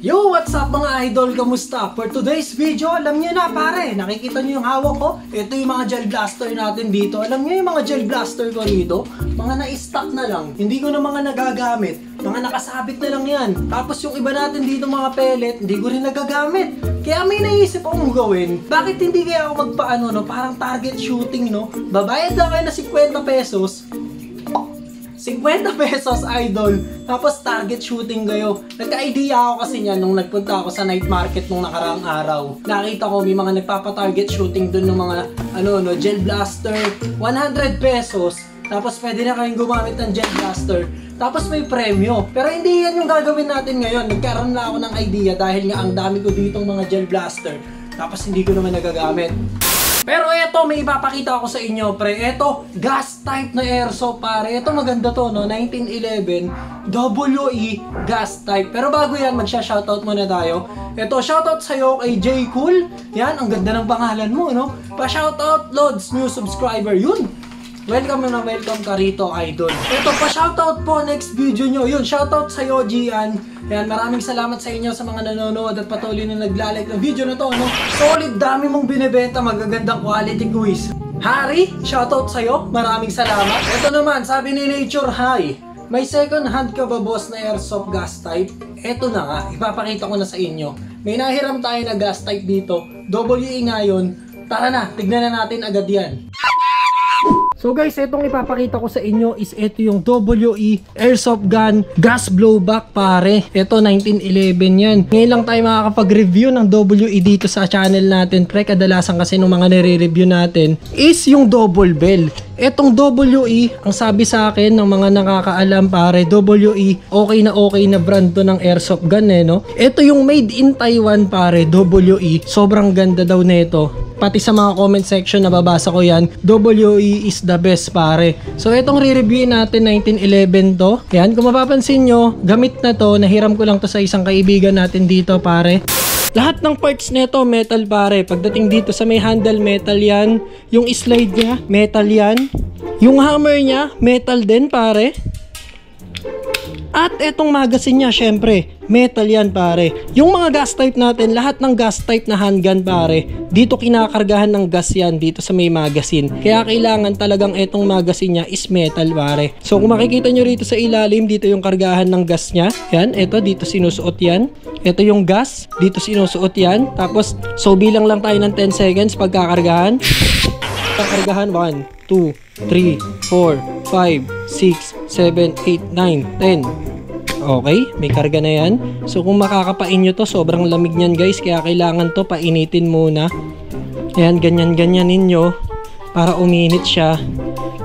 Yo, what's up mga idol? Kamusta? For today's video, alam niyo na pare, nakikita niyo yung hawak ko? Ito yung mga gel blaster natin dito. Alam niyo yung mga gel blaster ko dito? Mga na-stock na lang. Hindi ko na mga nagagamit. Mga nakasabit na lang yan. Tapos yung iba natin dito mga pellet, hindi ko rin nagagamit. Kaya may naisip akong gawin. Bakit hindi kaya ako magpaano, no? Parang target shooting, no? Babayad lang kayo na 50 pesos. 50 pesos, idol. Tapos target shooting kayo. Nagka-idea ako kasi niyan nung nagpunta ako sa night market nung nakaraang araw. Nakita ko may mga nagpapa-target shooting dun ng mga gel blaster. 100 pesos. Tapos pwede na kayong gumamit ng gel blaster. Tapos may premyo. Pero hindi yan yung gagawin natin ngayon. Nagkaroon na ako ng idea dahil nga ang dami ko ditong mga gel blaster. Tapos hindi ko naman nagagamit. Pero eto, may ipapakita ako sa inyo, pre. Eto, gas type na airsoft, pare. Eto, maganda to, no? 1911 WE gas type. Pero bago yan, magsha-shoutout muna tayo. Eto, shoutout sa'yo kay J Cool. Yan, ang ganda ng pangalan mo, no? Pa-shoutout, Lods, new subscriber. Yun! Welcome na welcome ka rito, idol. Eto, pa-shoutout po next video nyo. Yun, shoutout sa'yo, Gian. Yan, maraming salamat sa inyo sa mga nanonood at patuloy na naglalike ng video na to, no? Solid, dami mong binibenta, magagandang quality quiz. Harry, shoutout sa'yo, maraming salamat. Ito naman, sabi ni Nature High, may second hand ka ba boss na airsoft gas type? Ito na nga, ipapakita ko na sa inyo. May nahiram tayo na gas type dito, WE nga yun. Tara na, tignan na natin agad yan. So guys, itong ipapakita ko sa inyo is ito yung WE Airsoft Gun Gas Blowback, pare. Ito 1911 yan. Ngayon lang tayo makakapag-review ng WE dito sa channel natin, pre. Kadalasan kasi ng mga nire-review natin is yung double bell. Etong WE, ang sabi sa akin ng mga nakakaalam, pare, WE, okay na brand to ng airsoft gun, no? Ito yung made in Taiwan, pare, WE. Sobrang ganda daw nito. Pati sa mga comment section nababasa ko yan, WE is the best, pare. So itong re-reviewin natin 1911 to. Yan, kung mapapansin nyo, gamit na to, nahiram ko lang to sa isang kaibigan natin dito, pare. Lahat ng parts nito metal, pare. Pagdating dito sa may handle, metal yan. Yung slide niya, metal yan. Yung hammer niya, metal din, pare. At etong magazine niya, syempre, metal yan, pare. Yung mga gas type natin, lahat ng gas type na handgun, pare, dito kinakargahan ng gas yan, dito sa may magazine. Kaya kailangan talagang etong magazine niya is metal, pare. So kung makikita nyo rito sa ilalim, dito yung kargahan ng gas niya. Yan, eto, dito sinusuot yan. Ito yung gas, dito sinusuot yan. Tapos, so bilang lang tayo ng 10 seconds pagkakargahan. Kakargahan, 1, 2, 3, 4, 5, 6, 7, 8, 9, 10. Okay, may karga na yan. So kung makakapain nyo to, sobrang lamig nyan guys. Kaya kailangan to painitin muna. Ayan, ganyan-ganyan ninyo para uminit siya.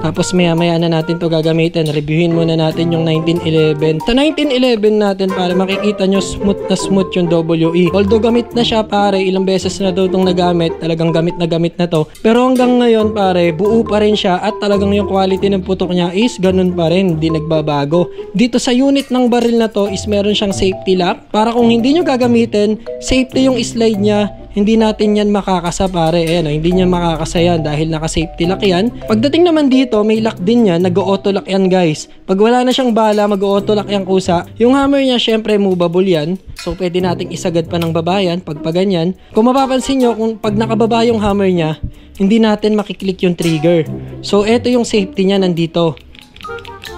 Tapos maya-maya na natin to gagamitin. Reviewin muna natin yung 1911. Sa 1911 natin, para makikita nyo smooth yung WE. Although gamit na siya, pare, ilang beses na daw itong nagamit. Talagang gamit na to. Pero hanggang ngayon, pare, buo pa rin siya. At talagang yung quality ng putok niya is ganun pa rin. Hindi nagbabago. Dito sa unit ng baril na to is meron siyang safety lock. Para kung hindi nyo gagamitin, safety yung slide niya. Hindi natin yan makakasa, pare. Ayan, hindi niya makakasa yan dahil naka-safety lock yan. Pagdating naman dito, may lock din yan. Nag-auto lock yan, guys. Pag wala na siyang bala, mag-auto lock yan kusa. Yung hammer niya, syempre, movable yan. So, pwede nating isagad pa ng babayan pag paganyan. Kung mapapansin nyo, kung pag nakababa yung hammer niya, hindi natin makiklik yung trigger. So, eto yung safety niya nandito.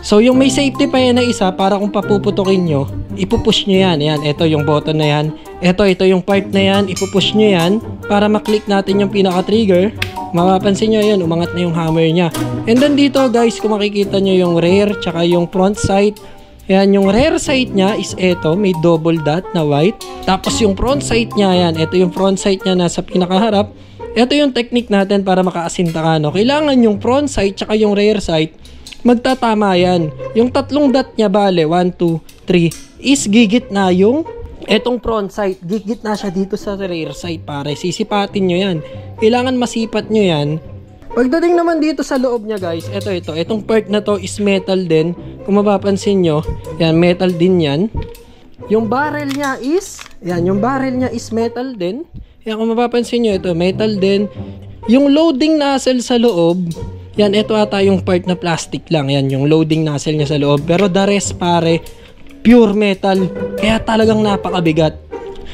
So, yung may safety pa yan na isa, para kung papuputukin nyo, ipupush nyo yan. Ayan, ito yung button na yan. Ito yung part na yan, ipupush nyo yan para maklik natin yung pinaka-trigger. Mapapansin nyo yan, umangat na yung hammer nya. And then dito guys, kung makikita nyo yung rear, tsaka yung front sight. Ayan, yung rear sight nya is ito, may double dot na white. Tapos yung front sight nya, yan, ito yung front sight nya nasa pinakaharap. Ito yung technique natin para makaasinta ka, no? Kailangan yung front sight, tsaka yung rear sight, magtatama yan. Yung tatlong dot nya, bale, 1, 2, 3, is gigit na yung etong front sight. Gigit na siya dito sa rear sight, pare. Sisipatin nyo yan. Kailangan masipat nyo yan. Pagdating naman dito sa loob nya, guys, etong part na to is metal din. Kung mapapansin nyo, yan, metal din yan. Yung barrel nya is, yan, yung barrel nya is metal din. Yan, kung mapapansin nyo, ito, metal din. Yung loading nozzle sa loob, yan, ito ata yung part na plastic lang. Yan, yung loading nozzle niya sa loob. Pero the rest, pare, pure metal. Kaya talagang napakabigat.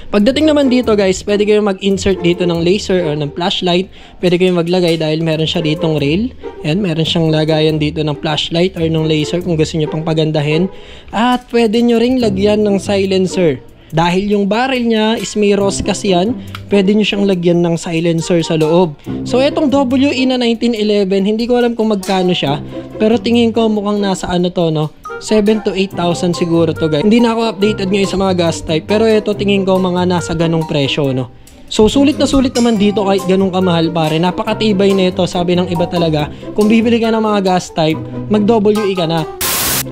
Pagdating naman dito guys, pwede kayong mag-insert dito ng laser or ng flashlight. Pwede kayong maglagay dahil meron siya ditong rail. Ayan, meron siyang lagayan dito ng flashlight or ng laser kung gusto nyo pang pagandahin. At pwede nyo ring lagyan ng silencer. Dahil yung barrel niya is may roscas yan, pwede nyo siyang lagyan ng silencer sa loob. So itong WE na 1911, hindi ko alam kung magkano siya. Pero tingin ko mukhang nasa ano to, no? 7 to 8,000 siguro to guys. Hindi na ako updated ngayon sa mga gas type. Pero ito tingin ko mga nasa ganong presyo, no? So sulit na sulit naman dito kahit ganong kamahal pare. Napakatibay nito, sabi ng iba talaga. Kung bibili ka ng mga gas type, mag WE ka na.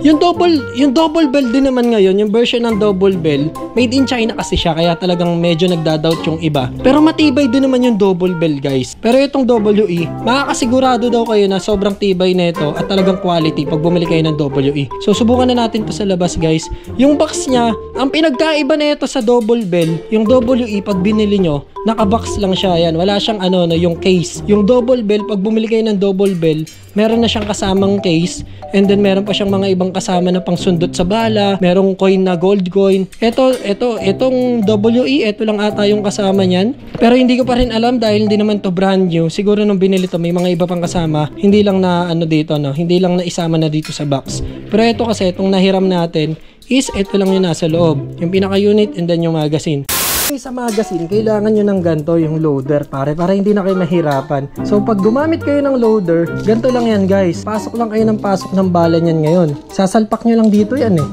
Yung double bell din naman ngayon, yung version ng double bell, made in China kasi siya, kaya talagang medyo nagdadoubt yung iba. Pero matibay din naman yung double bell guys. Pero itong WE, makakasigurado daw kayo na sobrang tibay nito at talagang quality pag bumili kayo ng WE. So subukan na natin to sa labas guys. Yung box niya, ang pinagkaiba nito sa double bell, yung WE pag binili nyo, naka-box lang siya yan. Wala siyang ano, yung case. Yung double bell, pag bumili kayo ng double bell, meron na siyang kasamang case, and then meron pa siyang mga ibang kasama na pangsundot sa bala, merong coin na gold coin. Itong WE, ito lang ata yung kasama niyan. Pero hindi ko pa rin alam dahil hindi naman to brand new. Siguro nung binili to, may mga iba pang kasama. Hindi lang na ano dito, no? Hindi lang na isama na dito sa box. Pero ito kasi, itong nahiram natin, is ito lang yung nasa loob. Yung pinaka-unit and then yung magazine. Sa magazine, kailangan nyo ng ganito, yung loader para hindi na kayo mahirapan. So pag gumamit kayo ng loader, ganito lang yan guys. Pasok lang kayo ng pasok ng bala niyan ngayon. Sasalpak nyo lang dito yan eh.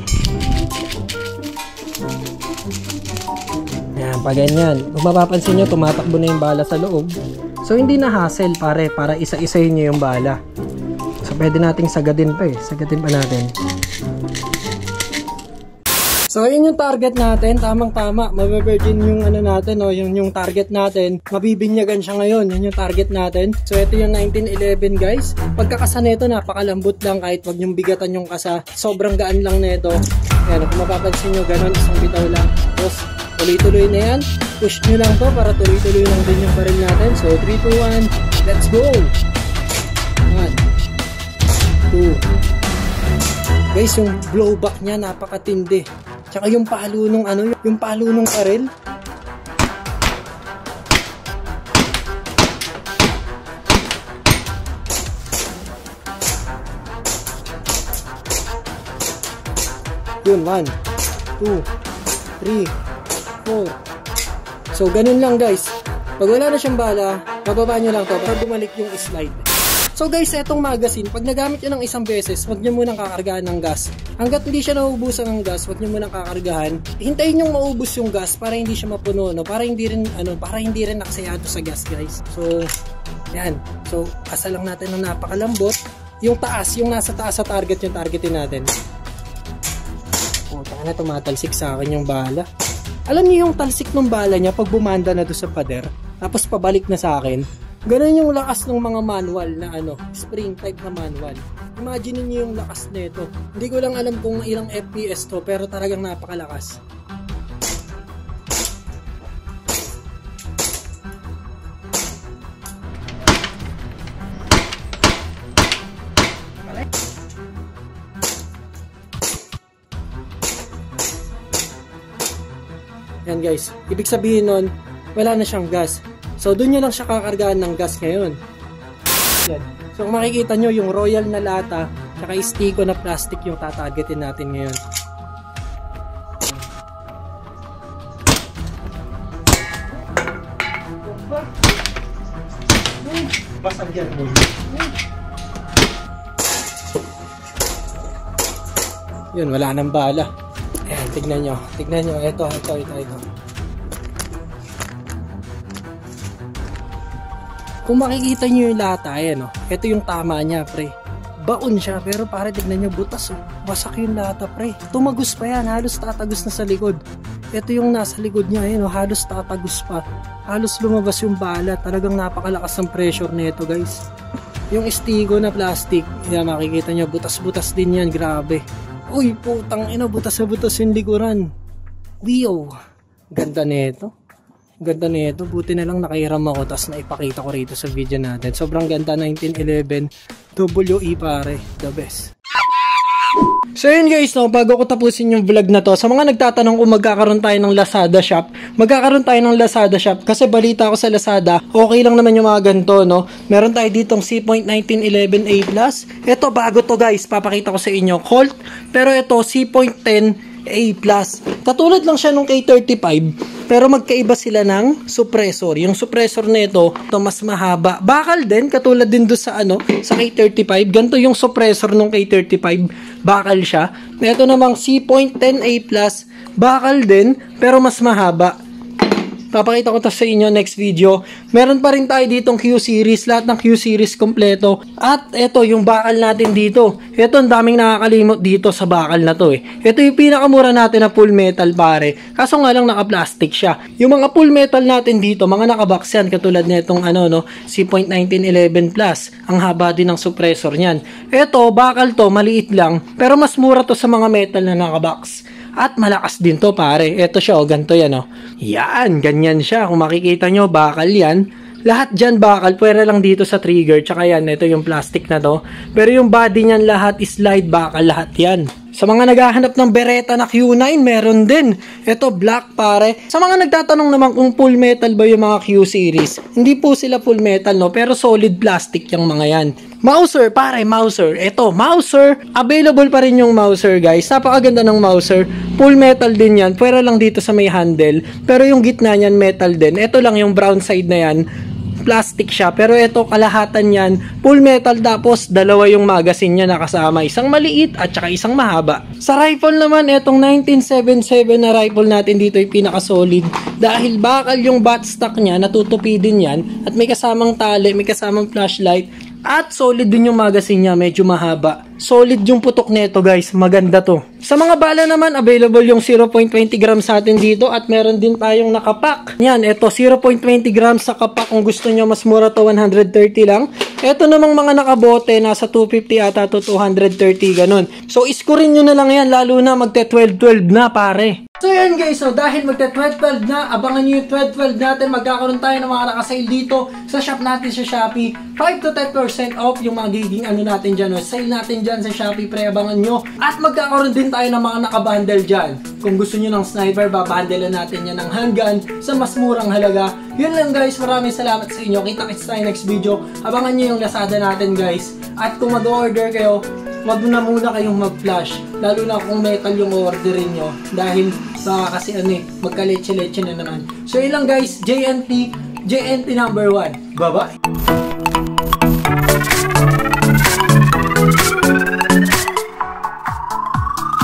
Yan, pa ganyan. Kung mapapansin nyo, tumatakbo na yung bala sa loob. So hindi na hassle pare, para isa-isahin nyo yung bala. So pwede nating sagadin pa eh. Sagadin pa natin. So yun yung target natin, tamang-tama, mabe-virgin yung ano natin, no? yung target natin, mabibinyagan siya ngayon, yun yung target natin. So ito yung 1911 guys, pagkakasa nito napakalambot lang kahit wag yung bigatan yung kasa, sobrang gaan lang nito. Ayan, kung mapapansin nyo, ganun, isang bitaw lang. Tapos tuloy-tuloy na yan, push nyo lang to para tuloy-tuloy lang din yung baril natin. So 3, 2, 1, let's go! 1, 2. Guys, yung blowback niya napakatindi. Tsaka yung palo nung ano, yung palo nung baril. Yun, 1, 2, 3, 4. So, ganun lang guys. Pag wala na siyang bala, bababa nyo lang to para bumalik yung slide. So guys, etong magazine, pag nagamit nyo ng isang beses, huwag nyo munang kakargahan ng gas. Hanggat hindi siya naubusan ng gas, huwag nyo munang kakargahan. Hintayin nyo maubos yung gas para hindi siya mapuno, no? Para hindi rin nakasayado sa gas, guys. So, yan. So, asa lang natin ng napakalambot. Yung taas, yung nasa taas sa target, yung targetin natin. O, taka na tumatalsik sa akin yung bala. Alam niyo yung talsik ng bala niya pag bumanda na doon sa pader, tapos pabalik na sa akin. Ganun yung lakas ng mga manual na spring type na manual. Imagine niyo yung lakas nito. Hindi ko lang alam kung ilang FPS to, pero talagang napakalakas. Yan guys, ibig sabihin nun, wala na siyang gas. So, doon nyo lang siya kakargaan ng gas ngayon. Yan. So, kung makikita nyo, yung royal na lata, saka istiko na plastic yung tatargetin natin ngayon. Basag yan mo. Yun, wala nang bala. Ayan, tignan nyo. Tignan nyo. Ito. Kung makikita nyo yung lata, ayan o. Ito yung tama niya, pre. Baon siya, pero para tignan nyo, butas o. Wasak yung lata, pre. Tumagos pa yan, halos tatagos na sa likod. Ito yung nasa likod niya, ayan o. Halos tatagos pa. Halos lumabas yung bala. Talagang napakalakas ng pressure nito, guys. Yung stigo na plastic, yan, makikita nyo, butas-butas din yan, grabe. Uy, putang ina, butas na butas yung likuran. Wow, ganda nito. Ganda nito, buti na lang nakahiram ako tapos naipakita ko rito sa video natin. Sobrang ganda, 1911 WE pare, the best. So yun guys, no, bago ko tapusin yung vlog na to, sa mga nagtatanong kung magkakaroon tayo ng Lazada shop, magkakaroon tayo ng Lazada shop kasi balita ko sa Lazada, okay lang naman yung mga ganito, no. Meron tayo ditong C.1911A Plus. Ito bago to guys, papakita ko sa inyo, Colt, pero ito C.10A Plus. Katulad lang siya nung K35, pero magkaiba sila ng suppressor. Yung suppressor nito, ito mas mahaba. Bakal din, katulad din do sa sa K35. Ganito yung suppressor nung K35, bakal siya. Ito namang C.10A Plus, bakal din, pero mas mahaba. Papakita ko to sa inyo next video. Meron pa rin tayo ditong Q-Series. Lahat ng Q-Series kompleto. At ito, yung bakal natin dito. Ito, ang daming nakakalimot dito sa bakal na to eh. Ito yung pinakamura natin na full metal pare. Kaso nga lang naka-plastic siya. Yung mga full metal natin dito, mga naka-box yan. Katulad nitong C.1911 Plus. Ang haba din ng suppressor niyan. Ito, bakal to, maliit lang. Pero mas mura to sa mga metal na naka-box. At malakas din to pare. Ito siya, ganito yan Yan, ganyan siya. Kung makikita nyo, bakal yan. Lahat dyan bakal, pwera lang dito sa trigger. Tsaka yan, ito yung plastic na to. Pero yung body niyan lahat is slide bakal, lahat yan. Sa mga naghahanap ng Beretta na Q9, meron din. Ito, black pare. Sa mga nagtatanong naman kung full metal ba yung mga Q-Series, hindi po sila full metal, no? Pero solid plastic yung mga yan. Mouser, pare, Mouser. Ito, Mouser. Available pa rin yung Mouser, guys. Napakaganda ng Mouser. Full metal din yan. Pwera lang dito sa may handle. Pero yung gitna niyan, metal din. Ito lang yung brown side na yan. Plastic siya, pero ito kalahatan yan full metal, tapos dalawa yung magazine niya nakasama, isang maliit at saka isang mahaba. Sa rifle naman, itong 1977 na rifle natin dito ay pinaka solid dahil bakal yung buttstock niya, natutupi din yan at may kasamang tali, may kasamang flashlight at solid din yung magazine niya, medyo mahaba. Solid yung putok nito guys, maganda to. Sa mga bala naman, available yung 0.20 grams sa atin dito at meron din tayong nakapak. Yan, ito 0.20 grams sa kapak, kung gusto nyo mas mura to 130 lang. Ito namang mga nakabote, nasa 250 ata to 230 ganun. So iskurin nyo na lang yan, lalo na magte 12-12 na pare. So yan guys, so dahil magte 12-12 na, abangan nyo yung 12-12 natin, magkakaroon tayo ng mga nakasale dito sa shop natin sa Shopee. 5 to 10% off yung magiging natin dyan, sale natin dyan sa Shopee, pre, abangan nyo. At magkakaroon din tayo ng mga nakabundle dyan. Kung gusto nyo ng sniper, babundle natin yan ng handgun sa mas murang halaga. Yun lang guys, maraming salamat sa inyo. Kita-kits tayo next video. Abangan nyo yung Lazada natin guys. At kung mag-order kayo, wag na muna kayong mag-flash. Lalo na kung metal yung orderin nyo. Dahil baka kasi magka-leche-leche na naman. So yun lang guys, JNT number 1. Bye-bye!